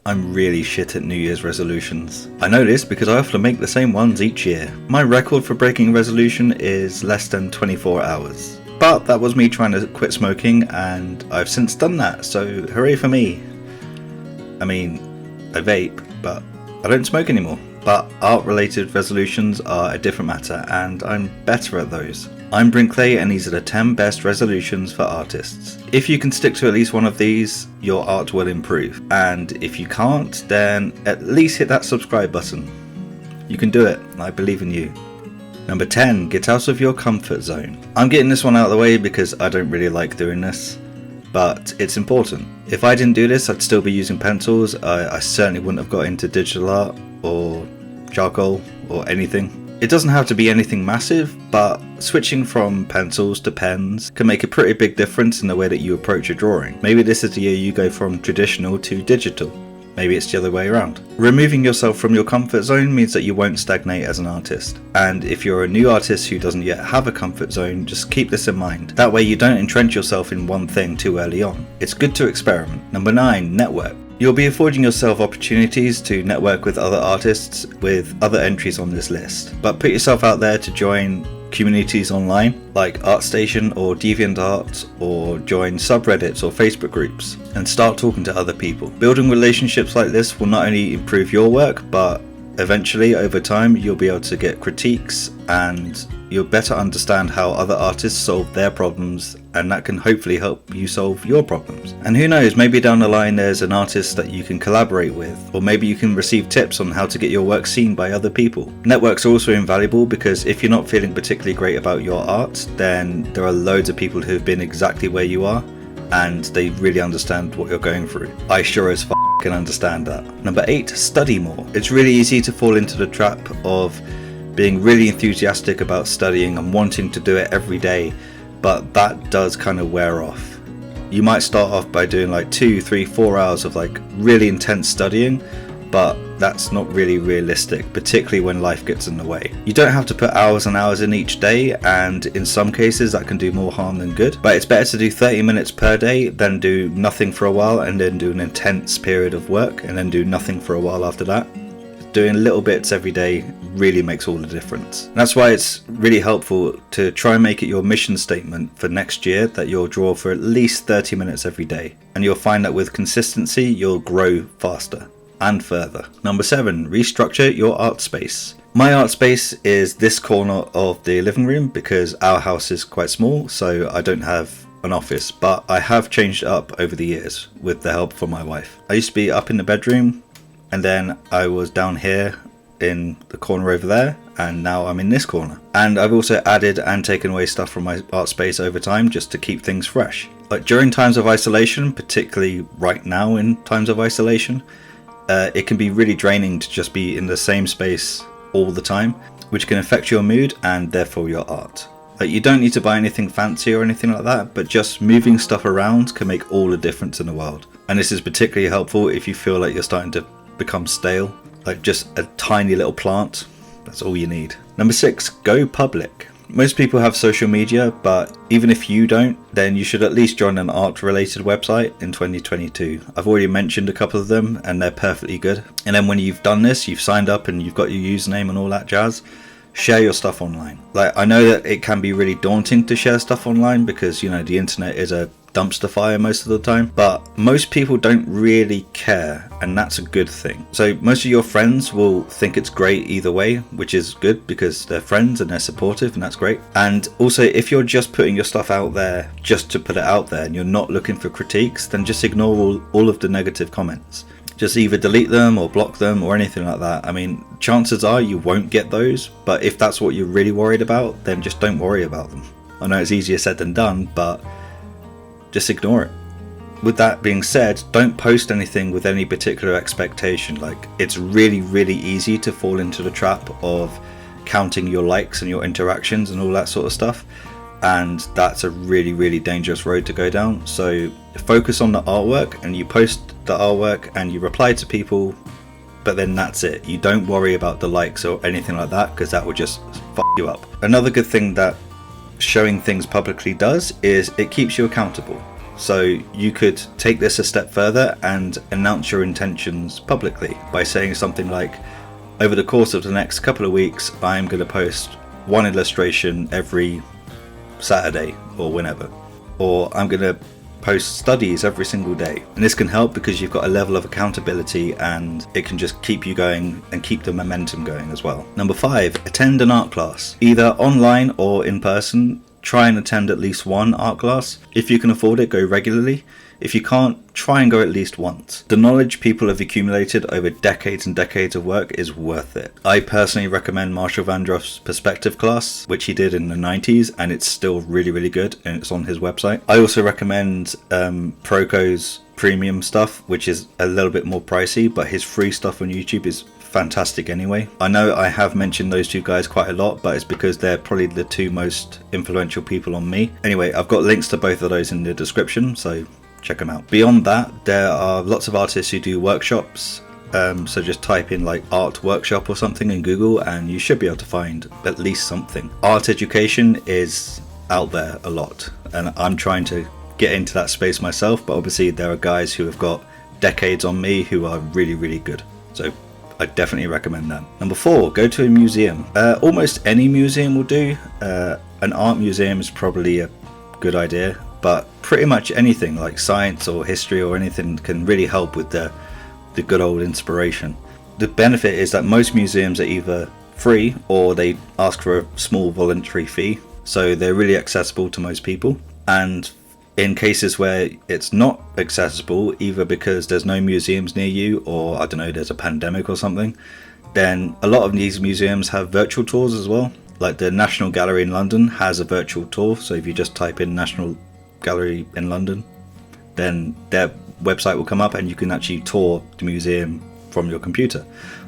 I'm really shit at New Year's resolutions. I know this because I often make the same ones each year. My record for breaking a resolution is less than 24 hours. But that was me trying to quit smoking, and I've since done that, so hooray for me. I mean, I vape, but I don't smoke anymore. But art-related resolutions are a different matter, and I'm better at those. I'm Brinkley, and these are the 10 best resolutions for artists. If you can stick to at least one of these, your art will improve. And if you can't, then at least hit that subscribe button. You can do it, I believe in you. Number 10, get out of your comfort zone. I'm getting this one out of the way because I don't really like doing this, but it's important. If I didn't do this, I'd still be using pencils. I certainly wouldn't have got into digital art or charcoal or anything. It doesn't have to be anything massive, but switching from pencils to pens can make a pretty big difference in the way that you approach a drawing. Maybe this is the year you go from traditional to digital. Maybe it's the other way around. Removing yourself from your comfort zone means that you won't stagnate as an artist. And if you're a new artist who doesn't yet have a comfort zone, just keep this in mind. That way you don't entrench yourself in one thing too early on. It's good to experiment. Number 9, network. You'll be affording yourself opportunities to network with other artists with other entries on this list. But put yourself out there to join communities online like ArtStation or DeviantArt, or join subreddits or Facebook groups and start talking to other people. Building relationships like this will not only improve your work, but eventually over time you'll be able to get critiques and you'll better understand how other artists solve their problems, and that can hopefully help you solve your problems. And who knows, maybe down the line there's an artist that you can collaborate with, or maybe you can receive tips on how to get your work seen by other people. Networks are also invaluable because if you're not feeling particularly great about your art, then there are loads of people who've been exactly where you are and they really understand what you're going through. I sure as can understand that. Number 8, study more. It's really easy to fall into the trap of being really enthusiastic about studying and wanting to do it every day, but that does kind of wear off. You might start off by doing like 2, 3, 4 hours of like really intense studying, but that's not really realistic, particularly when life gets in the way. You don't have to put hours and hours in each day, and in some cases that can do more harm than good, but it's better to do 30 minutes per day than do nothing for a while and then do an intense period of work and then do nothing for a while after that. Doing little bits every day really makes all the difference. And that's why it's really helpful to try and make it your mission statement for next year that you'll draw for at least 30 minutes every day, and you'll find that with consistency you'll grow faster and further. Number 7, restructure your art space. My art space is this corner of the living room because our house is quite small, so I don't have an office, but I have changed it up over the years with the help from my wife. I used to be up in the bedroom, and then I was down here in the corner over there, and now I'm in this corner. And I've also added and taken away stuff from my art space over time just to keep things fresh. Like during times of isolation, particularly right now in times of isolation, it can be really draining to just be in the same space all the time, which can affect your mood and therefore your art. Like you don't need to buy anything fancy or anything like that, but just moving stuff around can make all the difference in the world. And this is particularly helpful if you feel like you're starting to become stale. Like just a tiny little plant, that's all you need. Number 6, go public. Most people have social media, but even if you don't, then you should at least join an art related website in 2022. I've already mentioned a couple of them and they're perfectly good. And then when you've done this, you've signed up and you've got your username and all that jazz, share your stuff online. Like I know that it can be really daunting to share stuff online because, you know, the internet is a dumpster fire most of the time, but most people don't really care, and that's a good thing. So most of your friends will think it's great either way, which is good because they're friends and they're supportive, and that's great. And also if you're just putting your stuff out there just to put it out there and you're not looking for critiques, then just ignore all of the negative comments. Just either delete them or block them or anything like that. I mean, chances are you won't get those, but if that's what you're really worried about, then just don't worry about them. I know it's easier said than done, but just ignore it. With that being said, don't post anything with any particular expectation. Like it's really, really easy to fall into the trap of counting your likes and your interactions and all that sort of stuff. And that's a really, really dangerous road to go down. So focus on the artwork, and you post the artwork and you reply to people, but then that's it. You don't worry about the likes or anything like that because that will just fuck you up. Another good thing that showing things publicly does is it keeps you accountable. So you could take this a step further and announce your intentions publicly by saying something like, over the course of the next couple of weeks, I'm going to post one illustration every Saturday or whenever, or I'm going to post studies every single day. And this can help because you've got a level of accountability and it can just keep you going and keep the momentum going as well. Number 5, attend an art class, either online or in person. Try and attend at least one art class. If you can afford it, go regularly. If you can't, try and go at least once. The knowledge people have accumulated over decades and decades of work is worth it. I personally recommend Marshall Vandross's perspective class, which he did in the 90s, and it's still really, really good, and it's on his website. I also recommend Proko's premium stuff, which is a little bit more pricey, but his free stuff on YouTube is fantastic anyway. I know I have mentioned those two guys quite a lot, but it's because they're probably the two most influential people on me. Anyway, I've got links to both of those in the description, so check them out. Beyond that, there are lots of artists who do workshops, so just type in like art workshop or something in Google and you should be able to find at least something. Art education is out there a lot, and I'm trying to get into that space myself, but obviously there are guys who have got decades on me who are really, really good, so I definitely recommend that. Number 4, go to a museum. Almost any museum will do. An art museum is probably a good idea, but pretty much anything like science or history or anything can really help with the good old inspiration. The benefit is that most museums are either free or they ask for a small voluntary fee, so they're really accessible to most people. And in cases where it's not accessible, either because there's no museums near you or I don't know, there's a pandemic or something, then a lot of these museums have virtual tours as well. Like the National Gallery in London has a virtual tour, so if you just type in National Gallery in London, then their website will come up and you can actually tour the museum from your computer.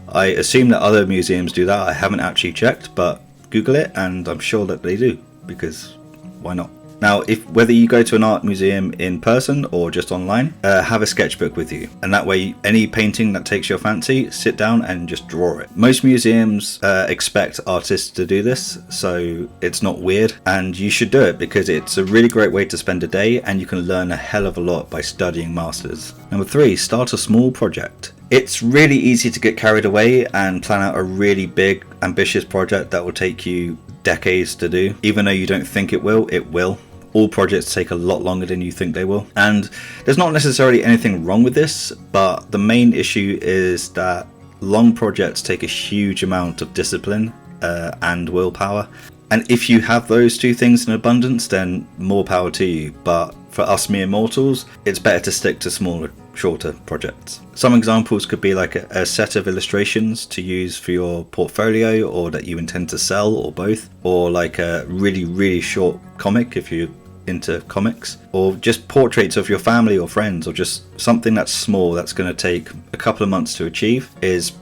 I assume that other museums do that. I haven't actually checked, but Google it and I'm sure that they do, because why not? Now, whether you go to an art museum in person or just online, have a sketchbook with you, and that way any painting that takes your fancy, sit down and just draw it. Most museums expect artists to do this, so it's not weird, and you should do it because it's a really great way to spend a day and you can learn a hell of a lot by studying masters. Number 3, start a small project. It's really easy to get carried away and plan out a really big, ambitious project that will take you decades to do. Even though you don't think it will, it will. All projects take a lot longer than you think they will. And there's not necessarily anything wrong with this, but the main issue is that long projects take a huge amount of discipline and willpower. And if you have those two things in abundance, then more power to you. But for us mere mortals, it's better to stick to smaller, shorter projects. Some examples could be like a set of illustrations to use for your portfolio or that you intend to sell, or both, or like a really, really short comic if you're into comics, or just portraits of your family or friends, or just something that's small that's going to take a couple of months to achieve is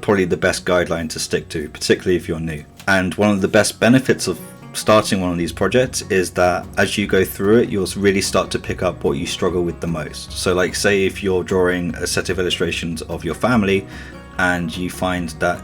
probably the best guideline to stick to, particularly if you're new. And one of the best benefits of starting one of these projects is that as you go through it, you'll really start to pick up what you struggle with the most. So like, say if you're drawing a set of illustrations of your family and you find that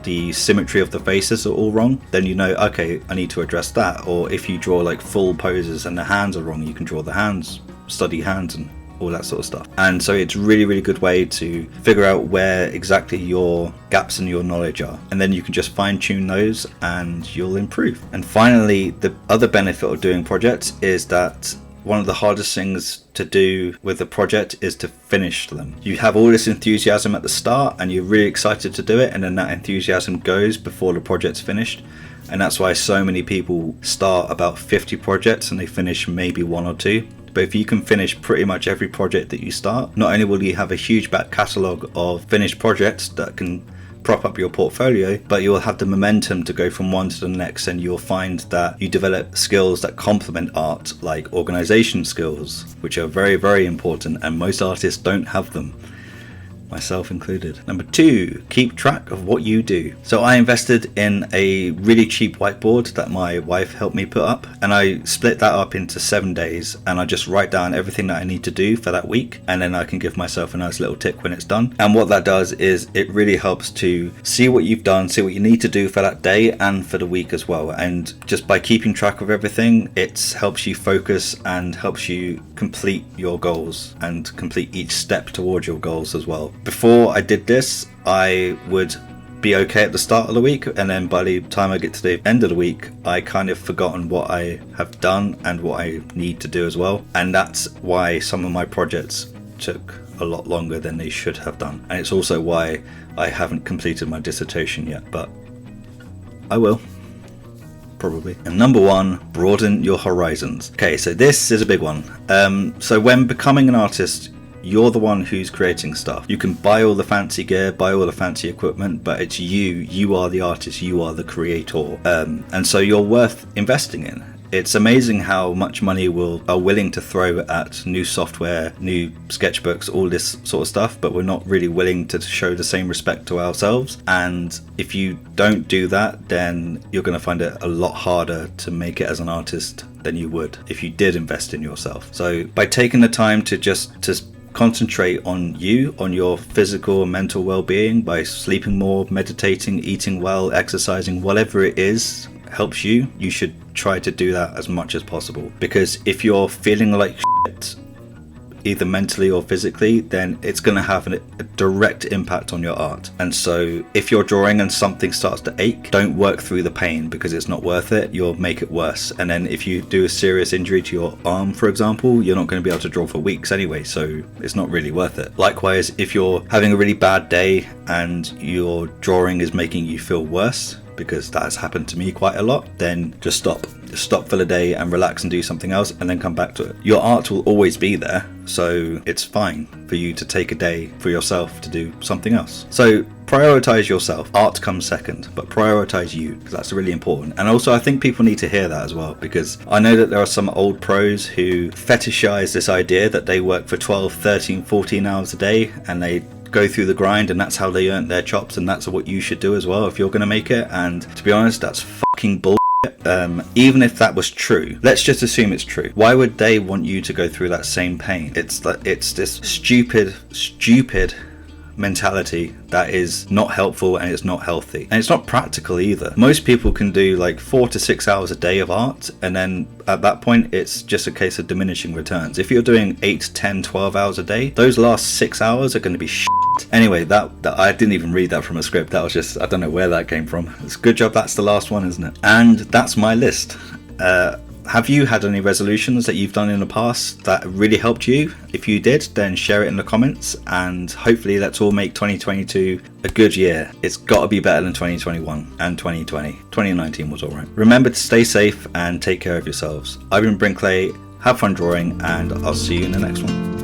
the symmetry of the faces are all wrong, then you know, okay, I need to address that. Or if you draw like full poses and the hands are wrong, you can draw the hands, study hands and all that sort of stuff. And so it's really, really good way to figure out where exactly your gaps in your knowledge are, and then you can just fine tune those and you'll improve. And finally, the other benefit of doing projects is that one of the hardest things to do with a project is to finish them. You have all this enthusiasm at the start and you're really excited to do it, and then that enthusiasm goes before the project's finished. And that's why so many people start about 50 projects and they finish maybe 1 or 2. But if you can finish pretty much every project that you start, not only will you have a huge back catalogue of finished projects that can prop up your portfolio, but you'll have the momentum to go from one to the next, and you'll find that you develop skills that complement art, like organization skills, which are very, very important, and most artists don't have them. myself included. Number 2, keep track of what you do. So I invested in a really cheap whiteboard that my wife helped me put up, and I split that up into 7 days, and I just write down everything that I need to do for that week, and then I can give myself a nice little tick when it's done. And what that does is it really helps to see what you've done, see what you need to do for that day and for the week as well. And just by keeping track of everything, it helps you focus and helps you complete your goals and complete each step towards your goals as well. Before I did this, I would be okay at the start of the week, and then by the time I get to the end of the week, I kind of forgotten what I have done and what I need to do as well. And that's why some of my projects took a lot longer than they should have done. And it's also why I haven't completed my dissertation yet, but I will. Probably. And number 1, broaden your horizons. Okay, so this is a big one. So when becoming an artist, you're the one who's creating stuff. You can buy all the fancy gear, buy all the fancy equipment, but it's you are the artist, you are the creator. And so you're worth investing in. It's amazing how much money are willing to throw at new software, new sketchbooks, all this sort of stuff, but we're not really willing to show the same respect to ourselves. And if you don't do that, then you're going to find it a lot harder to make it as an artist than you would if you did invest in yourself. So by taking the time to concentrate on you, on your physical and mental well-being, by sleeping more, meditating, eating well, exercising, whatever it is helps you, you should try to do that as much as possible. Because if you're feeling like shit, either mentally or physically, then it's going to have a direct impact on your art. And so if you're drawing and something starts to ache, don't work through the pain, because it's not worth it. You'll make it worse. And then if you do a serious injury to your arm, for example, you're not going to be able to draw for weeks anyway, so it's not really worth it. Likewise, if you're having a really bad day and your drawing is making you feel worse, because that has happened to me quite a lot, then just stop for the day and relax and do something else, and then come back to it. Your art will always be there, so it's fine for you to take a day for yourself to do something else. So prioritize yourself. Art comes second, but prioritize you, because that's really important. And also I think people need to hear that as well, because I know that there are some old pros who fetishize this idea that they work for 12, 13, 14 hours a day, and they go through the grind, and that's how they earn their chops, and that's what you should do as well if you're going to make it. And to be honest, that's fucking bullshit. Even if that was true, let's just assume it's true. Why would they want you to go through that same pain? It's this stupid mentality that is not helpful, and it's not healthy, and it's not practical either. Most people can do like 4 to 6 hours a day of art, and then at that point it's just a case of diminishing returns. If you're doing 8, 10, 12 hours a day, those last 6 hours are going to be shit. Anyway, that I didn't even read that from a script. That was just, I don't know where that came from. It's a good job that's the last one, isn't it? And that's my list. Have you had any resolutions that you've done in the past that really helped you? If you did, then share it in the comments, and hopefully let's all make 2022 a good year. It's got to be better than 2021 and 2020. 2019 was alright. Remember to stay safe and take care of yourselves. I've been Brinkley, have fun drawing, and I'll see you in the next one.